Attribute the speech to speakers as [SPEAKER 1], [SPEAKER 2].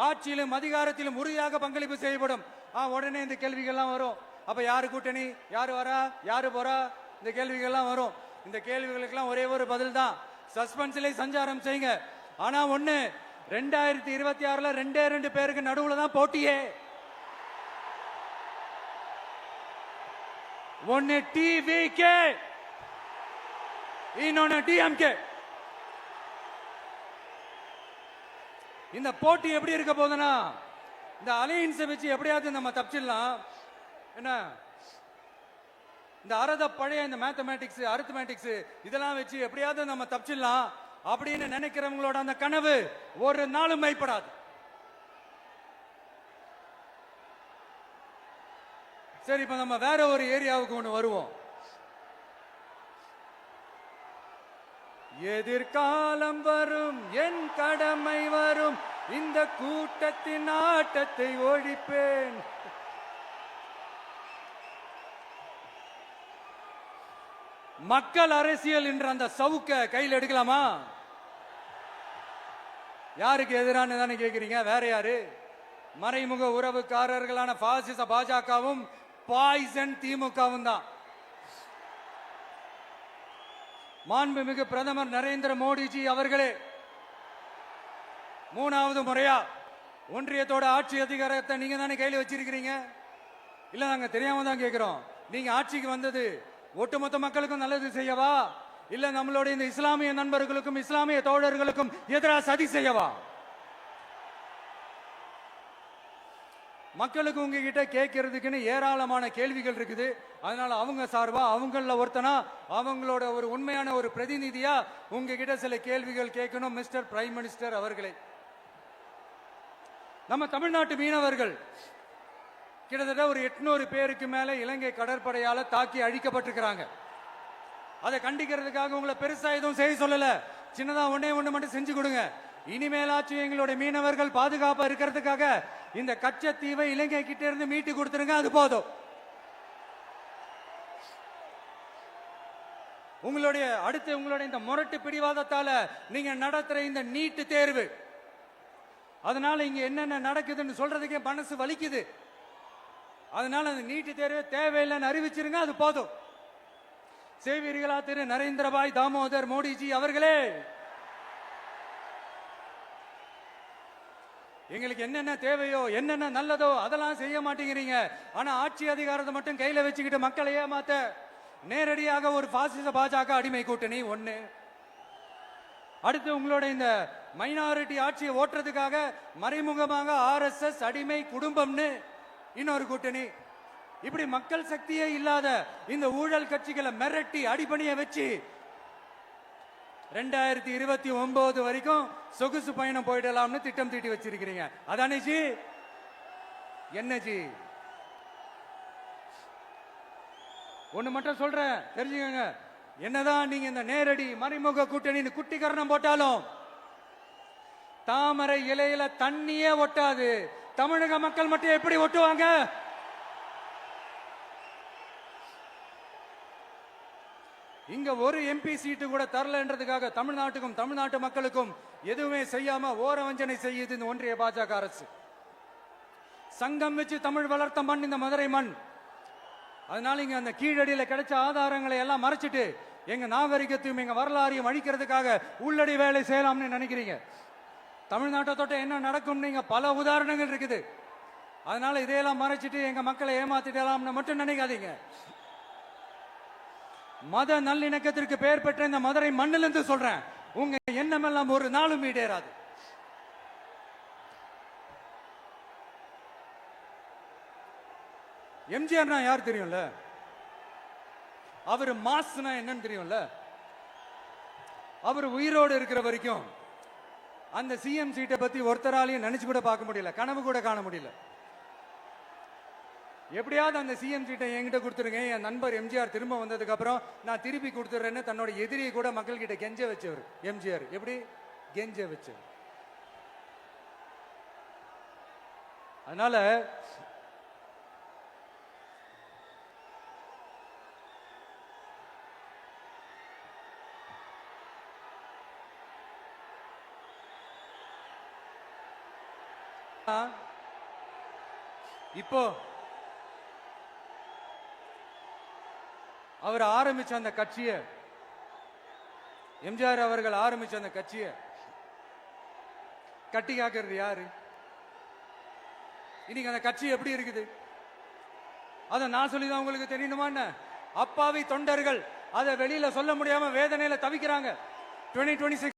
[SPEAKER 1] ஆட்சியிலும் அதிகாரத்திலும் உறுதியாக பங்களிப்பு செய்யப்படும். உடனே இந்த கேள்விகள்லாம் வரும். அப்ப யாரு கூட்டணி, யாரு வரா, யாரு போறா, இந்த கேள்விகள்லாம் வரும். இந்த கேள்விகளுக்கெல்லாம் ஒரே ஒரு பதில் தான், சஸ்பென்ஸ்ல சஞ்சாரம் செய்யுங்க. ஆனா ஒண்ணு, 2026ல 2 பேருக்கு நடுவுல தான் போட்டியே. ஒன்னு டிவிகே, இன்னொன்னு டிஎம்கே. இந்த போட்டி எப்படி இருக்க போதுன்னா, இந்த அலையன்ஸ் வச்சு எப்படியாவது நம்ம தப்பிச்சிடலாம். என்ன இந்த பழைய இந்த மேத்தமேட்டிக்ஸ், அரித்மேட்டிக்ஸ் இதெல்லாம் வச்சு எப்படியாவது நம்ம தப்பிச்சிடலாம் அப்படின்னு நினைக்கிறவங்களோட அந்த கனவு ஒரு நாளும் மெய்ப்படாது. சரி, இப்ப நம்ம வேற ஒரு ஏரியாவுக்கு ஒண்ணு வருவோம். எதிர்காலம் வரும், என் கடமை வரும், இந்த கூட்டத்தின் ஆட்டத்தை ஒழிப்பேன். மக்கள் அரசியல் என்ற அந்த சவுக்க கையில் எடுக்கலாமா? யாருக்கு எதிரான தானே கேட்கிறீங்க? வேற யாரு? மறைமுக உறவுக்காரர்களான பாசிச பாஜகவும் பாய்சன் திமுகவும் தான். மாண்புமிகு பிரதமர் நரேந்திர மோடிஜி அவர்களே 3வது முறையா ஒன்றியத்தோட ஆட்சி அதிகாரத்தை நீங்க தானே கையில் வச்சிருக்கிறீங்க. இல்ல, நாங்க தெரியாம தான் கேட்கிறோம். நீங்க ஆட்சிக்கு வந்தது ஒட்டுமொத்த மக்களுக்கும் நல்லது செய்யவா, இல்ல நம்மளுடைய இந்த இஸ்லாமிய நண்பர்களுக்கும் இஸ்லாமிய தோழர்களுக்கும் எதிராக சதி செய்யவா? மக்களுக்கு உங்ககிட்ட கேட்கறதுக்குன்னு ஏராளமான கேள்விகள் இருக்குது. அதனால அவங்க சார்பா, அவங்கள ஒருத்தனா, அவங்களோட ஒரு உண்மையான ஒரு பிரதிநிதியா உங்ககிட்ட சில கேள்விகள் கேட்கணும். மிஸ்டர் பிரைம் மினிஸ்டர் அவர்களே, நம்ம தமிழ்நாட்டு மீனவர்கள் கிட்டத்தட்ட ஒரு 800 பேருக்கு மேல இலங்கை கடற்படையால தாக்கி அழிக்கப்பட்டிருக்கிறாங்க. அதை கண்டிக்கிறதுக்காக உங்களை பெருசா எதுவும் செய்ய சொல்லல, சின்னதா ஒண்ணே ஒண்ணு மட்டும் செஞ்சு கொடுங்க. இனிமேலாச்சும் எங்களுடைய மீனவர்கள் பாதுகாப்பா இருக்கிறதுக்காக இந்த கச்சத்தீவை இலங்கை கிட்ட இருந்து மீட்டு கொடுத்துருங்க, அது போதும். உங்களுடைய இந்த முரட்டு பிடிவாதத்தால நீங்க நடத்துற இந்த நீட்டு தேர்வு, அதனால இங்க என்னென்ன நடக்குதுன்னு சொல்றதுக்கே மனசு வலிக்குது. அதனால அந்த நீட்டு தேர்வு தேவையில்லைன்னு அறிவிச்சிருங்க, அது போதும். செய்வீர்களா திரு நரேந்திரபாய் தாமோதர் மோடிஜி அவர்களே? எங்களுக்கு என்னென்ன தேவையோ, என்னென்ன நல்லதோ அதெல்லாம் செய்ய மாட்டேங்கிறீங்க. ஆனா ஆட்சி அதிகாரத்தை மட்டும் கையில வச்சுக்கிட்டு மக்களை ஏமாத்த நேரடியாக ஒரு பாசிச பாஜக அடிமை கூட்டணி ஒண்ணு. அடுத்து உங்களோட இந்த மைனாரிட்டி ஆட்சியை ஓட்டுறதுக்காக மறைமுகமாக RSS அடிமை குடும்பம்னு இன்னொரு கூட்டணி. இப்படி மக்கள் சக்தியே இல்லாத இந்த ஊழல் கட்சிகளை மிரட்டி அடிபணிய வச்சு 2029 வரைக்கும் சொகுசு பயணம் போயிடலாம்னு திட்டம் தீட்டி வச்சிருக்கிறீங்க. அதானே ஜி? என்ன ஜி? ஒண்ணு மட்டும் சொல்றேன், தெரிஞ்சுக்கங்க. என்னதான் நீங்க இந்த நேரடி மறைமுக கூட்டணி குட்டிகரணம் போட்டாலும் தாமரை இலையில தண்ணியே ஒட்டாது. தமிழக மக்கள் மட்டும் எப்படி ஒட்டுவாங்க? இங்க ஒரு MP சீட்டு கூட தரலன்றதுக்காக தமிழ்நாட்டுக்கும் தமிழ்நாட்டு மக்களுக்கும் எதுவுமே செய்யாம ஓரவஞ்சனை செய்யுது இந்த ஒன்றிய பாஜக அரசு. சங்கம் வச்சு தமிழ் வளர்த்த மண் இந்த மதுரை மண். அதனால இங்க அந்த கீழடியில கிடைச்ச ஆதாரங்களை எல்லாம் மறைச்சிட்டு எங்க நாகரிகத்தையும் எங்க வரலாறையும் அழிக்கிறதுக்காக உள்ளடி வேலை செய்யலாம்னு நினைக்கிறீங்க. தமிழ்நாட்டை தொட்ட என்ன நடக்கும் நீங்க பல உதாரணங்கள் இருக்குது. அதனால இதையெல்லாம் மறைச்சிட்டு எங்க மக்களை ஏமாத்திடலாம்னு மட்டும் நினைக்காதீங்க. மத நல்லிணக்கத்திற்கு பெயர் பெற்ற இந்த மதுரை மண்ணிலிருந்து சொல்றேன், உங்க எண்ணமெல்லாம் ஒரு நாளும் ஈடேறாது. எம்ஜிஆர்னா யார் தெரியும்ல? அவர் மாஸ்னா என்னன்னு தெரியும்ல? அவர் உயிரோடு இருக்கிற வரைக்கும் அந்த CM சீட்டை பத்தி ஒருத்தராலையும் நினைச்சு கூட பார்க்க முடியல, கனவு கூட காண முடியல. எப்படியாவது அந்த CM சீட்டை என்கிட்ட கொடுத்துருங்க, என் நண்பர் எம்ஜிஆர் திரும்ப வந்ததுக்கு அப்புறம் நான் திருப்பி கொடுத்துறேன்னு தன்னோட எதிரியை கூட மக்கள் கிட்ட கெஞ்ச வச்சவர் எம்ஜிஆர். எப்படி கெஞ்ச வச்சவர்? அதனால இப்போ அவர் ஆரம்பிச்ச அந்த கட்சியை, எம்ஜிஆர் அவர்கள் ஆரம்பிச்ச அந்த கட்சியை கட்டி காக்கிறது யாரு? இன்னைக்கு அந்த கட்சி எப்படி இருக்குது? அதை நான் சொல்லிதான் உங்களுக்கு தெரியணுமா என்ன? அப்பாவி தொண்டர்கள் அதை வெளியில சொல்ல முடியாம வேதனையில தவிக்கிறாங்க. 2026